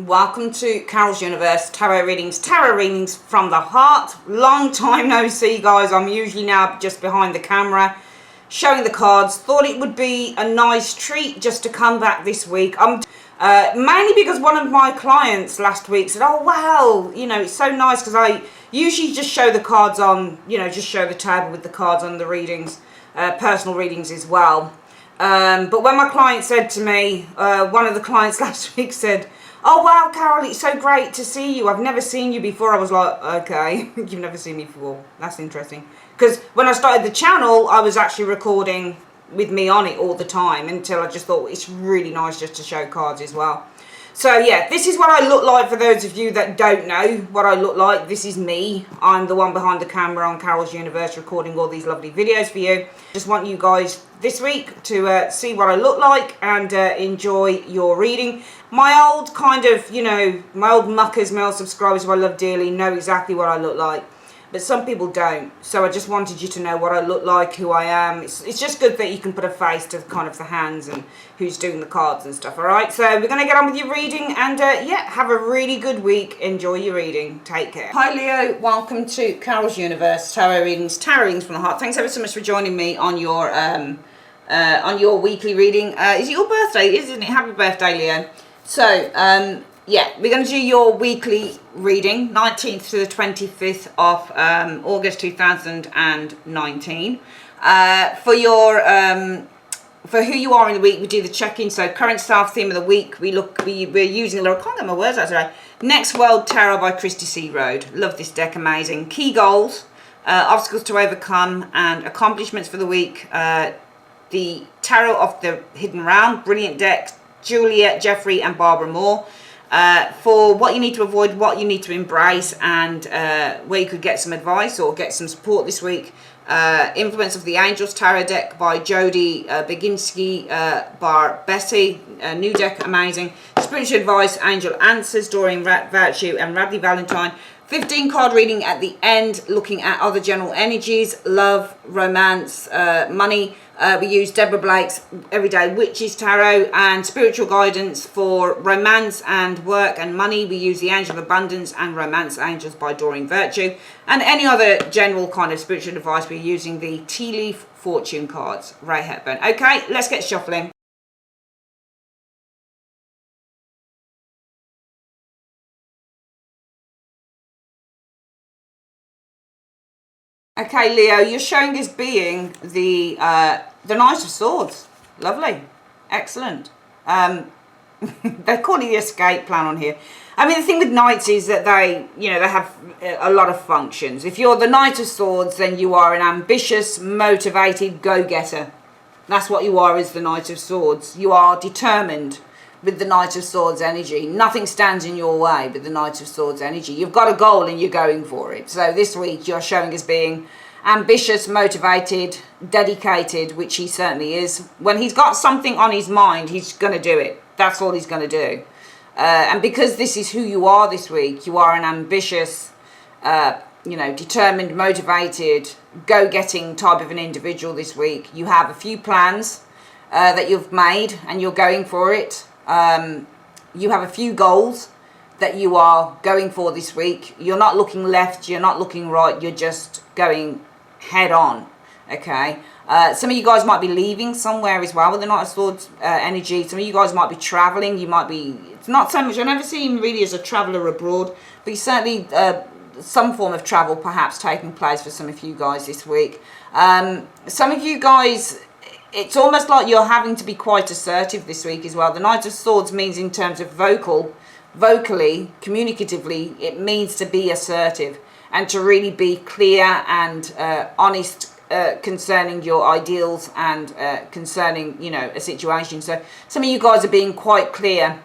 Welcome to Carol's Universe Tarot readings from the heart. Long time no see, guys. I'm usually now just behind the camera showing the cards. Thought it would be a nice treat just to come back this week. Mainly because one of my clients last week said, oh wow, you know, it's so nice, because I usually just show the cards on, you know, just show the table with the cards on the readings, personal readings as well. But when my client said to me, one of the clients last week said, oh wow, Carol, it's so great to see you. I've never seen you before. I was like, okay, you've never seen me before. That's interesting. Because when I started the channel, I was actually recording with me on it all the time, until I just thought it's really nice just to show cards as well. So yeah, this is what I look like for those of you that don't know what I look like. This is me. I'm the one behind the camera on Carol's Universe recording all these lovely videos for you. Just want you guys this week to see what I look like and enjoy your reading. My old kind of, you know, my old muckers, my old subscribers who I love dearly know exactly what I look like. But some people don't. So I just wanted you to know what I look like, who I am. It's just good that you can put a face to kind of the hands and who's doing the cards and stuff, all right? So we're going to get on with your reading and, yeah, have a really good week. Enjoy your reading. Take care. Hi, Leo. Welcome to Carol's Universe Tarot readings from the heart. Thanks ever so much for joining me on your weekly reading. Is it your birthday? Isn't it? Happy birthday, Leo. So, yeah, we're going to do your weekly reading, 19th to the 25th of August 2019. For who you are in the week, we do the check-in. So current staff theme of the week, we're using, I can't get my words out today, Next World Tarot by Christy C. Road. Love this deck, amazing. Key goals, obstacles to overcome, and accomplishments for the week. The Tarot of the Hidden Realm, brilliant deck. Juliet, Jeffrey, and Barbara Moore. For what you need to avoid, what you need to embrace, and where you could get some advice or get some support this week. Influence of the Angels Tarot deck by Jodie Beginski, bar Betty, new deck, amazing. Spiritual advice, Angel Answers, Doreen Virtue, and Radley Valentine. 15 card reading at the end, looking at other general energies, love, romance, money. We use Deborah Blake's Everyday Witches Tarot, and spiritual guidance for romance and work and money. We use the Angel of Abundance and Romance Angels by Doreen Virtue. And any other general kind of spiritual advice, we're using the Tea Leaf Fortune cards, Ray Hepburn. Okay, let's get shuffling. Okay, Leo, you're showing as being the Knight of Swords. Lovely. Excellent. They're calling the escape plan on here. I mean, the thing with knights is that they have a lot of functions. If you're the Knight of Swords, then you are an ambitious, motivated go-getter. That's what you are as the Knight of Swords. You are determined with the Knight of Swords energy. Nothing stands in your way with the Knight of Swords energy. You've got a goal and you're going for it. So this week you're showing as being ambitious, motivated, dedicated, which he certainly is. When he's got something on his mind, he's going to do it. That's all he's going to do. And because this is who you are this week, you are an ambitious, determined, motivated, go-getting type of an individual this week. You have a few plans that you've made and you're going for it. You have a few goals that you are going for this week. You're not looking left, you're not looking right, you're just going head on, okay? Some of you guys might be leaving somewhere as well with the Knight of Swords energy. Some of you guys might be traveling. You might be, it's not so much, I never see him really as a traveller abroad, but he's certainly some form of travel perhaps taking place for some of you guys this week. Some of you guys, it's almost like you're having to be quite assertive this week as well. The Knight of Swords means in terms of vocally, communicatively, it means to be assertive and to really be clear and honest concerning your ideals and concerning, a situation. So some of you guys are being quite clear,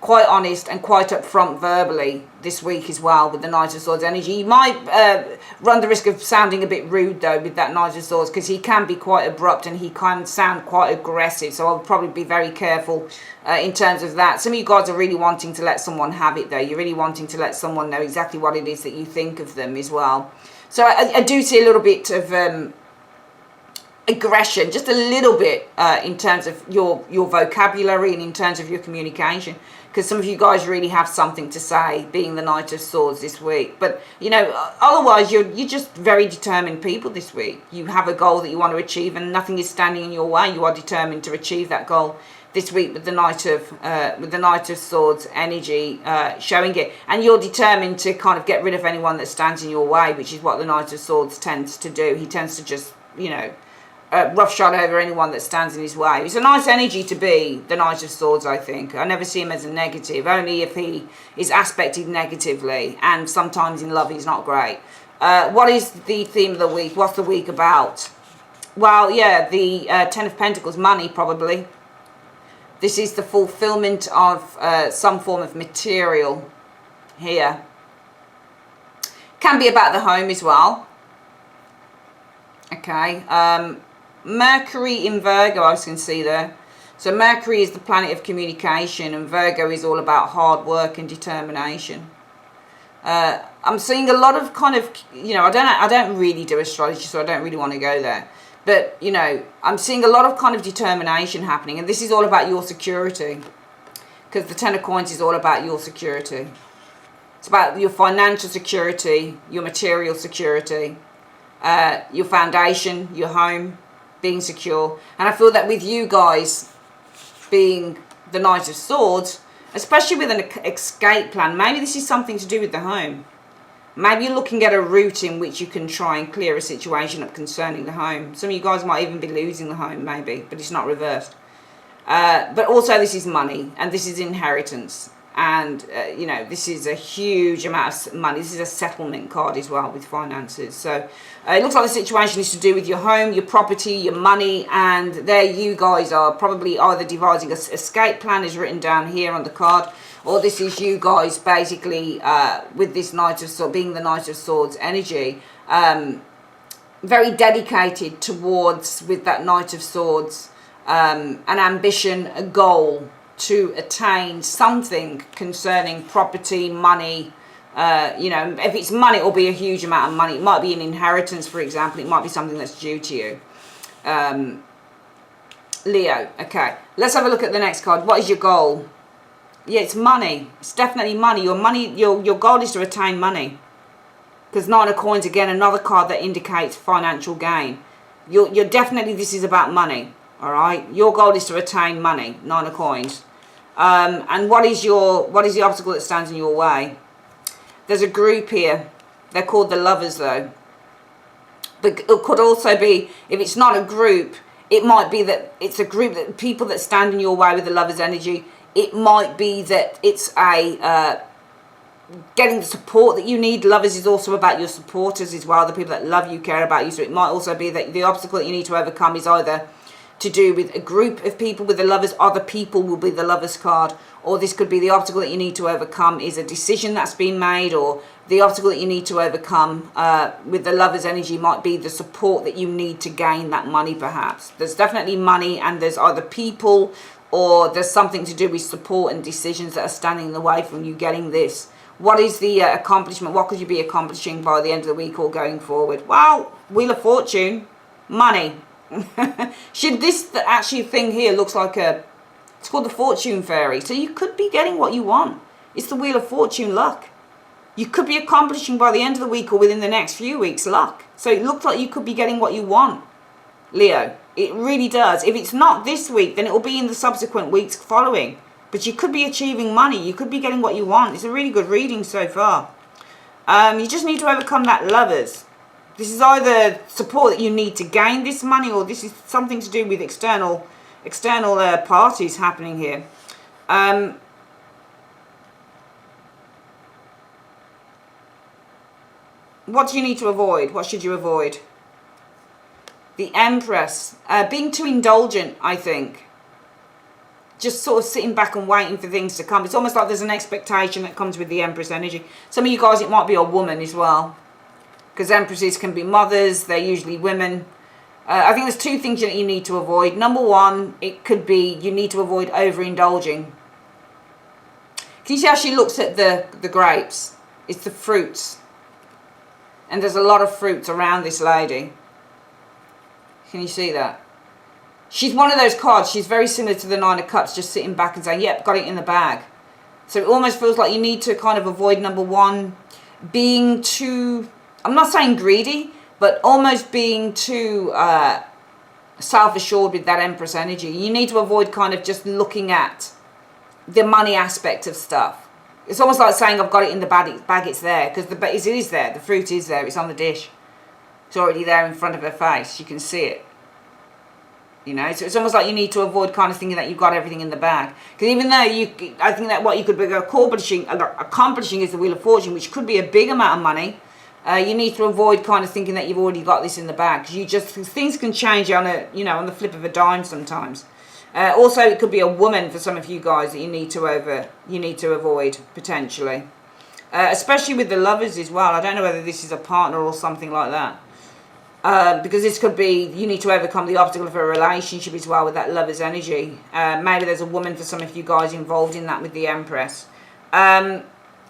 quite honest and quite upfront verbally this week as well with the Knight of Swords energy. You might run the risk of sounding a bit rude though with that Knight of Swords, because he can be quite abrupt and he can sound quite aggressive, so I'll probably be very careful in terms of that. Some of you guys are really wanting to let someone have it though. You're really wanting to let someone know exactly what it is that you think of them as well. So I do see a little bit of aggression, just a little bit in terms of your vocabulary and in terms of your communication, because some of you guys really have something to say, being the Knight of Swords this week. But you know, otherwise you're just very determined people this week. You have a goal that you want to achieve and nothing is standing in your way. You are determined to achieve that goal this week with the Knight of Swords energy showing it, and you're determined to kind of get rid of anyone that stands in your way, which is what the Knight of Swords tends to do. He tends to just, you know, roughshod over anyone that stands in his way. It's a nice energy to be the Knight of Swords, I think. I never see him as a negative, only if he is aspected negatively, and sometimes in love he's not great. What is the theme of the week? What's the week about? Well, yeah, the Ten of Pentacles, money probably. This is the fulfillment of some form of material here. Can be about the home as well. Okay. Mercury in Virgo, I can see there. So Mercury is the planet of communication, and Virgo is all about hard work and determination. I'm seeing a lot of kind of, you know, I don't really do astrology, so I don't really want to go there. But, you know, I'm seeing a lot of kind of determination happening, and this is all about your security, because the Ten of Coins is all about your security. It's about your financial security, your material security, your foundation, your home being secure. And I feel that with you guys being the Knight of Swords, especially with an escape plan, maybe this is something to do with the home. Maybe you're looking at a route in which you can try and clear a situation up concerning the home. Some of you guys might even be losing the home, maybe, but it's not reversed. But also this is money, and this is inheritance. And, you know, this is a huge amount of money. This is a settlement card as well with finances. So it looks like the situation is to do with your home, your property, your money. And there you guys are probably either devising an escape plan, is written down here on the card. Or this is you guys basically with this Knight of Swords, being the Knight of Swords energy. Very dedicated towards, with that Knight of Swords, an ambition, a goal to attain something concerning property, money. You know, if it's money, it will be a huge amount of money. It might be an inheritance, for example. It might be something that's due to you. Leo, okay. Let's have a look at the next card. What is your goal? Yeah, it's money. It's definitely money. Your goal is to attain money. Because Nine of Coins, again, another card that indicates financial gain. You're definitely, this is about money. All right. Your goal is to attain money. Nine of Coins. And what is the obstacle that stands in your way? There's a group here. They're called the Lovers, though. But it could also be, if it's not a group, it might be that it's a group that people that stand in your way with the Lovers energy. It might be that it's a getting the support that you need. Lovers is also about your supporters as well, the people that love you, care about you. So it might also be that the obstacle that you need to overcome is either to do with a group of people with the Lovers. Other people will be the Lovers card, or this could be the obstacle that you need to overcome is a decision that's been made, or the obstacle that you need to overcome with the Lovers energy might be the support that you need to gain that money. Perhaps there's definitely money, and there's either people or there's something to do with support and decisions that are standing in the way from you getting this. What is the accomplishment? What could you be accomplishing by the end of the week or going forward? Well, Wheel of Fortune, money. Should this actually thing here looks like it's called the Fortune Fairy. So you could be getting what you want. It's the Wheel of Fortune, luck. You could be accomplishing by the end of the week or within the next few weeks, luck. So it looks like you could be getting what you want, Leo. It really does. If it's not this week, then it will be in the subsequent weeks following. But you could be achieving money. You could be getting what you want. It's a really good reading so far. You just need to overcome that Lovers. This is either support that you need to gain this money, or this is something to do with external parties happening here. What do you need to avoid? What should you avoid? The Empress. Being too indulgent, I think. Just sort of sitting back and waiting for things to come. It's almost like there's an expectation that comes with the Empress energy. Some of you guys, it might be a woman as well. Because Empresses can be mothers. They're usually women. I think there's two things that you need to avoid. Number one, it could be you need to avoid overindulging. Can you see how she looks at the grapes? It's the fruits. And there's a lot of fruits around this lady. Can you see that? She's one of those cards. She's very similar to the Nine of Cups, just sitting back and saying, yep, got it in the bag. So it almost feels like you need to kind of avoid, number one, being too, I'm not saying greedy, but almost being too self-assured with that Empress energy. You need to avoid kind of just looking at the money aspect of stuff. It's almost like saying, I've got it in the bag, it's there. Because it is there, the fruit is there, it's on the dish. It's already there in front of her face, you can see it. You know, so it's almost like you need to avoid kind of thinking that you've got everything in the bag. Because even though I think that what you could be accomplishing is the Wheel of Fortune, which could be a big amount of money. You need to avoid kind of thinking that you've already got this in the bag. Because things can change on on the flip of a dime sometimes. Also, it could be a woman for some of you guys that you need to avoid potentially. Especially with the Lovers as well. I don't know whether this is a partner or something like that. Because this could be, you need to overcome the obstacle of a relationship as well with that Lover's energy. Maybe there's a woman for some of you guys involved in that with the Empress. And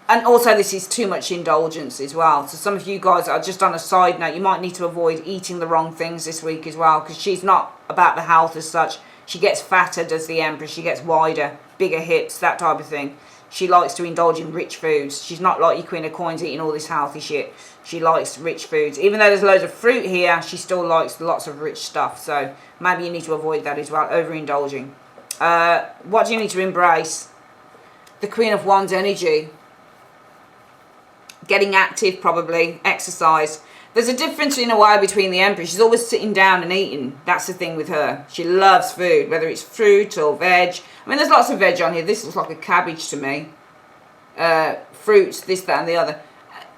also this is too much indulgence as well. So some of you guys are just on a side note, you might need to avoid eating the wrong things this week as well. Because she's not about the health as such. She gets fatter, does the Empress. She gets wider, bigger hips, that type of thing. She likes to indulge in rich foods. She's not like your Queen of Coins eating all this healthy shit. She likes rich foods. Even though there's loads of fruit here, she still likes lots of rich stuff. So maybe you need to avoid that as well, overindulging. What do you need to embrace? The Queen of Wands energy. Getting active, probably. Exercise. There's a difference in a way between the Empress. She's always sitting down and eating. That's the thing with her. She loves food, whether it's fruit or veg. I mean, there's lots of veg on here. This looks like a cabbage to me. Fruits, this, that, and the other.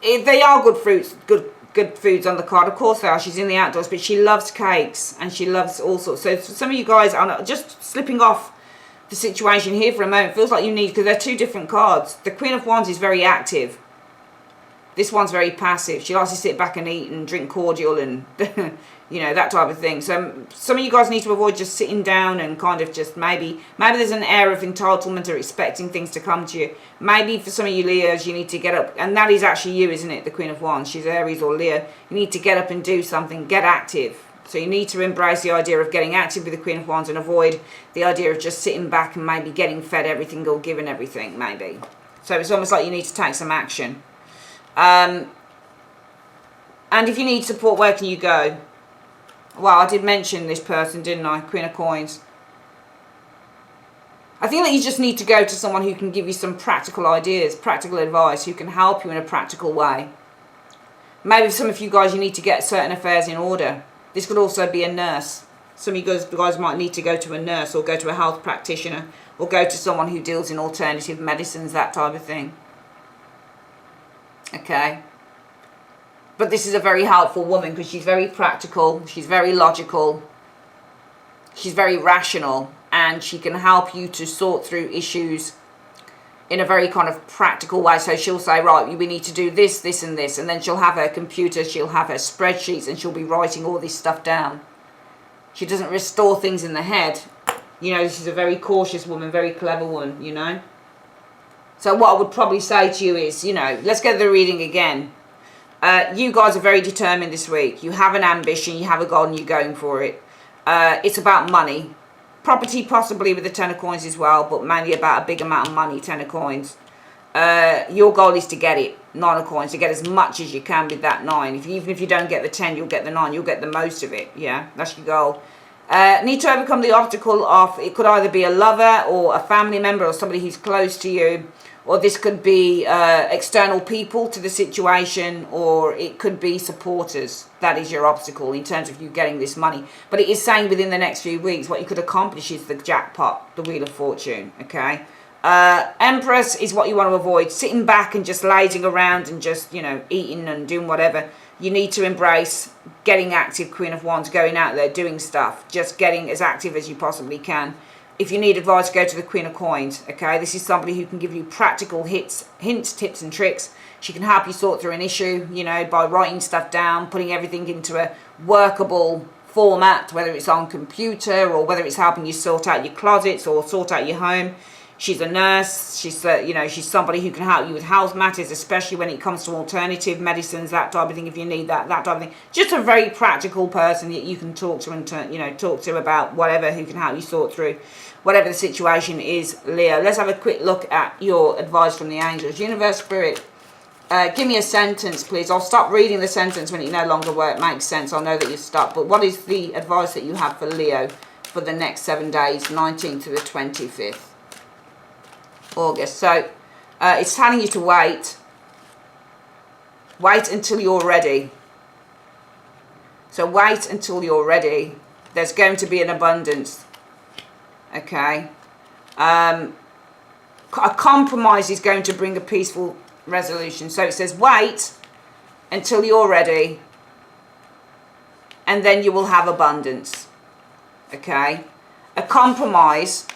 They are good fruits, good foods on the card. Of course they are. She's in the outdoors, but she loves cakes and she loves all sorts. So for some of you guys, are just slipping off the situation here for a moment. Feels like you need, because they're two different cards. The Queen of Wands is very active. This one's very passive. She likes to sit back and eat and drink cordial and, that type of thing. So some of you guys need to avoid just sitting down and kind of just maybe there's an air of entitlement or expecting things to come to you. Maybe for some of you Leos, you need to get up. And that is actually you, isn't it? The Queen of Wands. She's Aries or Leo. You need to get up and do something. Get active. So you need to embrace the idea of getting active with the Queen of Wands and avoid the idea of just sitting back and maybe getting fed everything or given everything, maybe. So it's almost like you need to take some action. And if you need support, where can you go? Well, I did mention this person, didn't I? Queen of Coins. I think that you just need to go to someone who can give you some practical ideas, practical advice, who can help you in a practical way. Maybe for some of you guys, you need to get certain affairs in order. This could also be a nurse. Some of you guys might need to go to a nurse or go to a health practitioner or go to someone who deals in alternative medicines, that type of thing. Okay, but this is a very helpful woman because she's very practical, she's very logical, she's very rational, and she can help you to sort through issues in a very kind of practical way. So she'll say, right, we need to do this, this and this, and then she'll have her computer, she'll have her spreadsheets, and she'll be writing all this stuff down. She doesn't restore things in the head. She's a very cautious woman, very clever one, So what I would probably say to you is, let's get the reading again. You guys are very determined this week. You have an ambition, you have a goal, and you're going for it. It's about money. Property possibly with the Ten of Coins as well, but mainly about a big amount of money, Ten of Coins. Your goal is to get it, Nine of Coins, to get as much as you can with that 9. Even if you don't get the 10, you'll get the 9, you'll get the most of it. Yeah, that's your goal. Need to overcome the obstacle of, it could either be a lover or a family member or somebody who's close to you. Or this could be external people to the situation, or it could be supporters. That is your obstacle in terms of you getting this money. But it is saying within the next few weeks what you could accomplish is the jackpot, the Wheel of Fortune, okay? Empress is what you want to avoid. Sitting back and just lazing around and just, eating and doing whatever. You need to embrace getting active, Queen of Wands, going out there, doing stuff. Just getting as active as you possibly can. If you need advice, go to the Queen of Coins, okay? This is somebody who can give you practical hints, tips and tricks. She can help you sort through an issue, by writing stuff down, putting everything into a workable format, whether it's on computer or whether it's helping you sort out your closets or sort out your home. She's a nurse. She's you know, she's somebody who can help you with health matters, especially when it comes to alternative medicines, that type of thing. If you need that type of thing, just a very practical person that you can talk to and you know, talk to about whatever, who can help you sort through whatever the situation is, Leo. Let's have a quick look at your advice from the angels. Universe, Spirit, give me a sentence, please. I'll stop reading the sentence when it no longer makes sense. I'll know that you stopped. But what is the advice that you have for Leo for the next 7 days, 19th to the 25th August? So it's telling you to wait. Wait until you're ready. So wait until you're ready. There's going to be an abundance. Okay. A compromise is going to bring a peaceful resolution. So it says wait until you're ready, and then you will have abundance. Okay. A compromise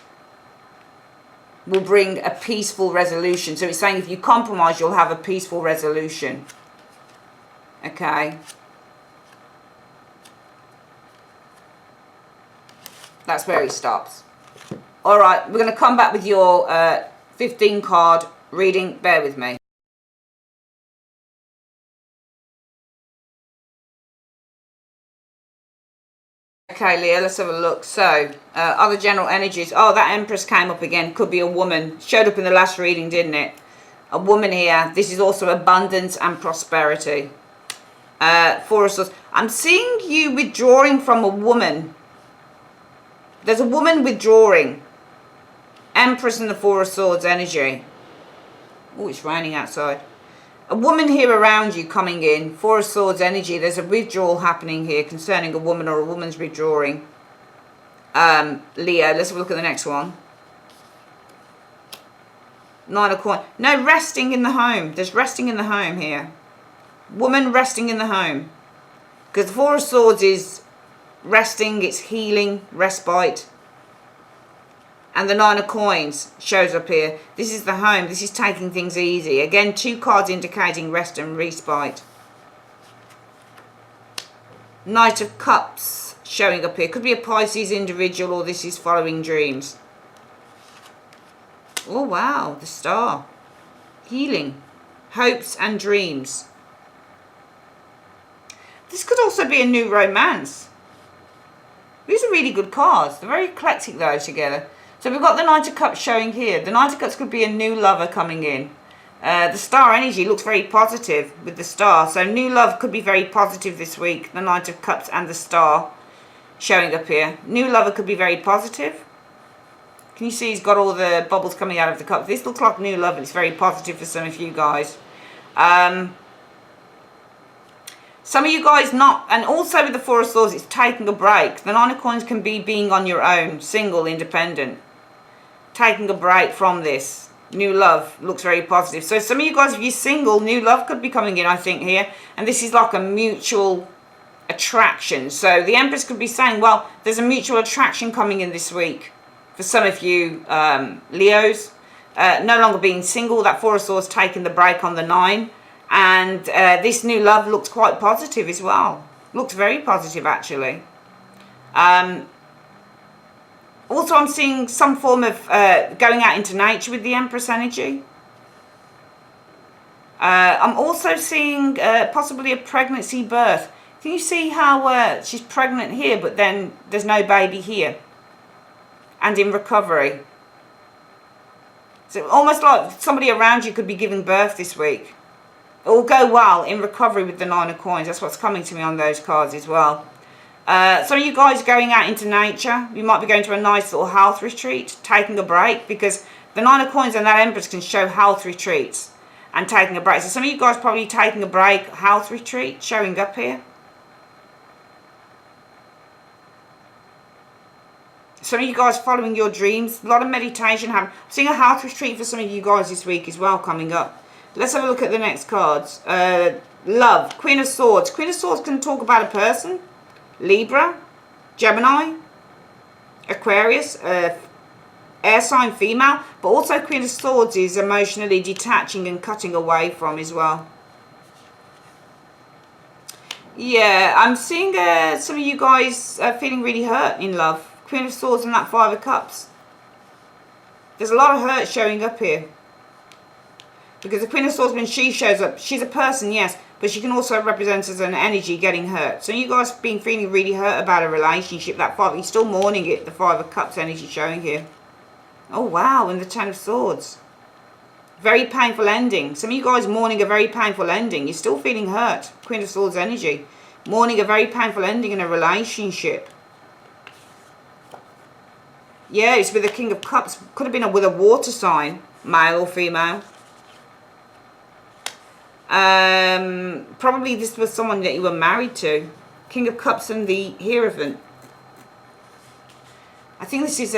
will bring a peaceful resolution. So it's saying if you compromise, you'll have a peaceful resolution. Okay. That's where it stops. All right, we're going to come back with your 15 card reading. Bear with me. Okay, Leo, let's have a look. So, other general energies. Oh, that Empress came up again. Could be a woman. Showed up in the last reading, didn't it? A woman here. This is also abundance and prosperity. Four of Swords. I'm seeing you withdrawing from a woman. There's a woman withdrawing. Empress and the Four of Swords energy. Oh, it's raining outside. A woman here around you coming in. Four of Swords energy. There's a withdrawal happening here concerning a woman, or a woman's withdrawing. Leo, let's have a look at the next one. Nine of Coins. No, resting in the home. There's resting in the home here. Woman resting in the home. Because the Four of Swords is resting, it's healing, respite. And the Nine of Coins shows up here. This is the home. This is taking things easy. Again, 2 cards indicating rest and respite. Knight of Cups showing up here. Could be a Pisces individual, or this is following dreams. Oh, wow. The Star. Healing. Hopes and dreams. This could also be a new romance. These are really good cards. They're very eclectic, though, together. So we've got the Knight of Cups showing here. The Knight of Cups could be a new lover coming in. The Star energy looks very positive with the Star. So new love could be very positive this week. The Knight of Cups and the Star showing up here. New lover could be very positive. Can you see he's got all the bubbles coming out of the cup? This looks like new love. It's very positive for some of you guys. Some of you guys not, and also with the Four of Swords, it's taking a break. The Nine of Coins can be being on your own, single, independent. Taking a break from this. New love looks very positive. So some of you guys, if you're single, new love could be coming in, I think, here. And this is like a mutual attraction. So the Empress could be saying, well, there's a mutual attraction coming in this week. For some of you Leos, no longer being single. That Four of Swords taking the break on the 9. And this new love looks quite positive as well. Looks very positive, actually. Also, I'm seeing some form of going out into nature with the Empress energy. I'm also seeing possibly a pregnancy birth. Can you see how she's pregnant here, but then there's no baby here? And in recovery. So almost like somebody around you could be giving birth this week. It will go well in recovery with the Nine of Coins. That's what's coming to me on those cards as well. Some of you guys going out into nature. You might be going to a nice little health retreat, taking a break, because the Nine of Coins and that Empress can show health retreats and taking a break. So some of you guys probably taking a break, health retreat, showing up here. Some of you guys following your dreams. A lot of meditation happening. I'm seeing a health retreat for some of you guys this week as well coming up. Let's have a look at the next cards. Love. Queen of Swords. Queen of Swords can talk about a person. Libra. Gemini. Aquarius. Air sign female. But also Queen of Swords is emotionally detaching and cutting away from as well. Yeah, I'm seeing some of you guys feeling really hurt in love. Queen of Swords and that Five of Cups. There's a lot of hurt showing up here. Because the Queen of Swords, when she shows up, she's a person, yes, but she can also represent as an energy getting hurt. So you guys have been feeling really hurt about a relationship. That five, you're still mourning it, the Five of Cups energy showing here. Oh, wow, and the Ten of Swords. Very painful ending. Some of you guys mourning a very painful ending. You're still feeling hurt. Queen of Swords energy. Mourning a very painful ending in a relationship. Yeah, it's with the King of Cups. Could have been with a water sign, male or female. Probably this was someone that you were married to. King of Cups and the Hierophant. I think this is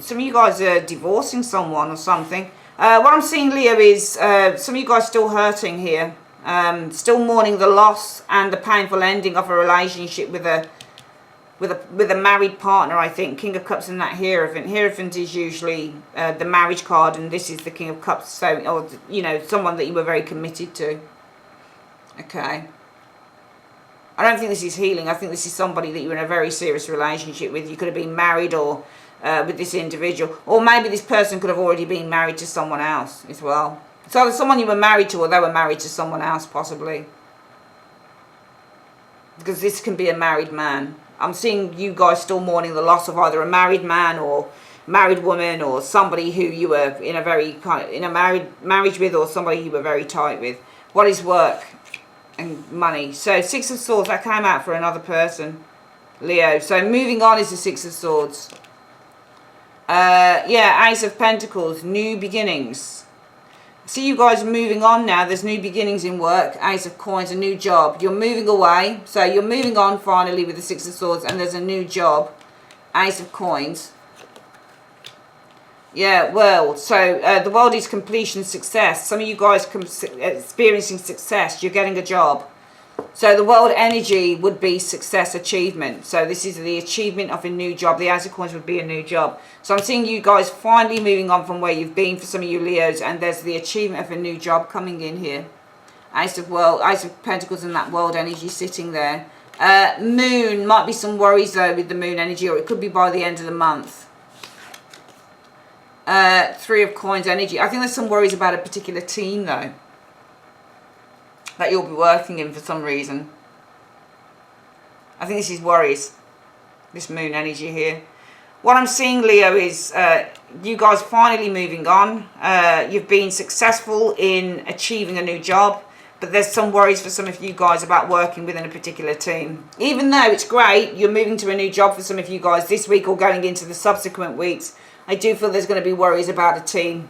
some of you guys are divorcing someone or something. What I'm seeing, Leo, is some of you guys still hurting here. Still mourning the loss and the painful ending of a relationship with a married partner, I think. King of Cups and that Hierophant. Hierophant is usually the marriage card, and this is the King of Cups. So, or, you know, someone that you were very committed to. Okay. I don't think this is healing. I think this is somebody that you're in a very serious relationship with. You could have been married or with this individual. Or maybe this person could have already been married to someone else as well. So someone you were married to, or they were married to someone else possibly. Because this can be a married man. I'm seeing you guys still mourning the loss of either a married man or married woman, or somebody who you were in a very marriage with, or somebody you were very tight with. What is work and money? So Six of Swords, that came out for another person, Leo. So moving on is the Six of Swords. Yeah, Ace of Pentacles, new beginnings. See you guys moving on now. There's new beginnings in work. Ace of Coins, a new job. You're moving away. So you're moving on finally with the Six of Swords, and there's a new job. Ace of Coins. Yeah, world. So the world is completion, success. Some of you guys experiencing success. You're getting a job. So the world energy would be success, achievement. So this is the achievement of a new job. The Ace of Coins would be a new job. So I'm seeing you guys finally moving on from where you've been for some of you Leos, and there's the achievement of a new job coming in here. Ace of Pentacles and that world energy sitting there. Moon, might be some worries though with the moon energy, or it could be by the end of the month. Three of Coins energy. I think there's some worries about a particular team though, that you'll be working in for some reason. I think this is worries. This moon energy here. What I'm seeing, Leo, is you guys finally moving on. You've been successful in achieving a new job, but there's some worries for some of you guys about working within a particular team. Even though it's great, you're moving to a new job for some of you guys this week or going into the subsequent weeks, I do feel there's going to be worries about a team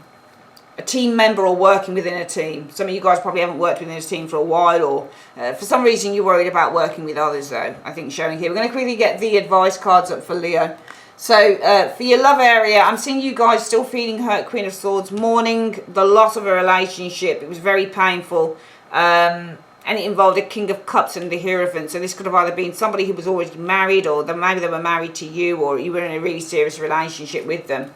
member or working within a team. Some of you guys probably haven't worked within a team for a while, or for some reason you're worried about working with others though, I think showing here. We're going to quickly get the advice cards up for Leo. So for your love area, I'm seeing you guys still feeling hurt, Queen of Swords, mourning the loss of a relationship. It was very painful, and it involved a King of Cups and the Hierophant. So this could have either been somebody who was already married, or maybe they were married to you, or you were in a really serious relationship with them.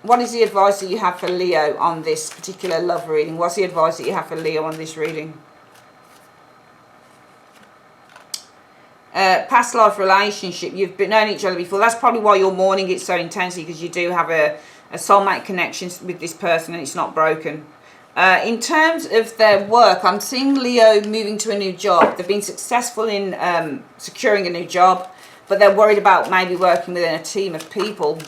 What is the advice that you have for Leo on this particular love reading? What's the advice that you have for Leo on this reading? Past life relationship. You've been known each other before. That's probably why you're mourning it so intensely, because you do have a soulmate connection with this person and it's not broken. In terms of their work, I'm seeing Leo moving to a new job. They've been successful in securing a new job, but they're worried about maybe working within a team of people.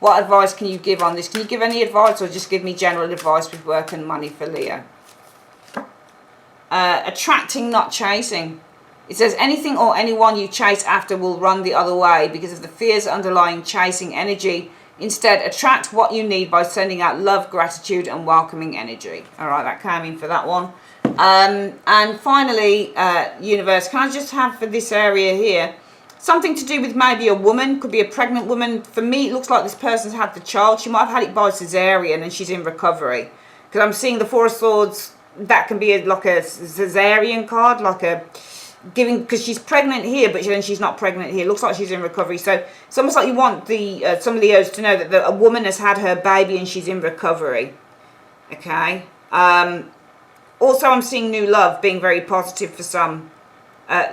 What advice can you give on this? Can you give any advice, or just give me general advice with work and money for Leo? Attracting, not chasing. It says anything or anyone you chase after will run the other way because of the fears underlying chasing energy. Instead, attract what you need by sending out love, gratitude, and welcoming energy. All right, that came in for that one. And finally, universe, can I just have for this area here, something to do with maybe a woman, could be a pregnant woman. For me, it looks like this person's had the child. She might have had it by cesarean and she's in recovery. Because I'm seeing the Four of Swords, that can be like a cesarean card, like a giving, because she's pregnant here, but then she's not pregnant here. It looks like she's in recovery. So it's almost like you want the some Leos to know that a woman has had her baby and she's in recovery. Okay. Also, I'm seeing new love being very positive for some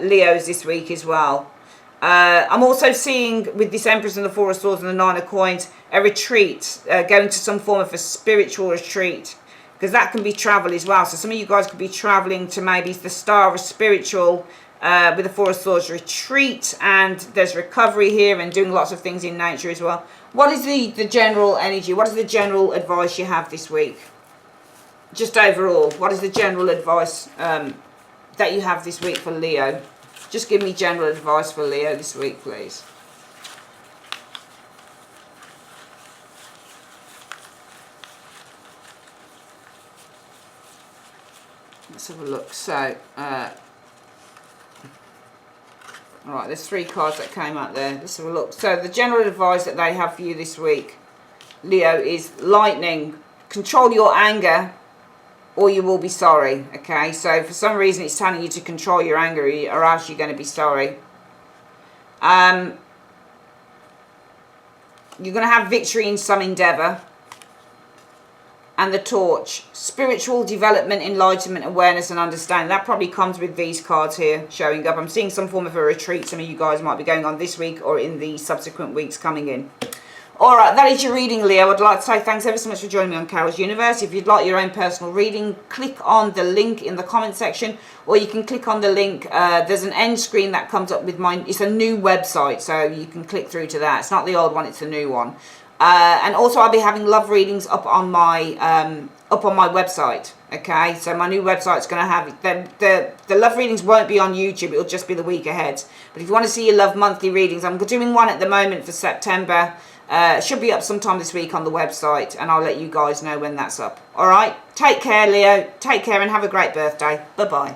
Leos this week as well. I'm also seeing with this Empress and the Four of Swords and the Nine of Coins a retreat, going to some form of a spiritual retreat, because that can be travel as well. So some of you guys could be traveling to maybe the Star of a spiritual with the Four of Swords retreat, and there's recovery here and doing lots of things in nature as well. What is the general energy? What is the general advice you have this week? Just overall, what is the general advice that you have this week for Leo? Just give me general advice for Leo this week, please. Let's have a look. So, alright, there's 3 cards that came out there. Let's have a look. So, the general advice that they have for you this week, Leo, is lightning. Control your anger, or you will be sorry. Okay, so for some reason it's telling you to control your anger, or else you're going to be sorry. You're going to have victory in some endeavour. And the Torch, spiritual development, enlightenment, awareness and understanding. That probably comes with these cards here showing up. I'm seeing some form of a retreat some of you guys might be going on this week or in the subsequent weeks coming in. Alright, that is your reading, Leo. I'd like to say thanks ever so much for joining me on Carol's Universe. If you'd like your own personal reading, click on the link in the comment section, or you can click on the link. There's an end screen that comes up with mine. It's a new website, so you can click through to that. It's not the old one, it's the new one. And also I'll be having love readings up on my website. Okay, so my new website's going to have the love readings won't be on YouTube. It'll just be the week ahead. But if you want to see your love monthly readings, I'm doing one at the moment for September. It should be up sometime this week on the website, and I'll let you guys know when that's up. All right, take care, Leo. Take care and have a great birthday. Bye bye.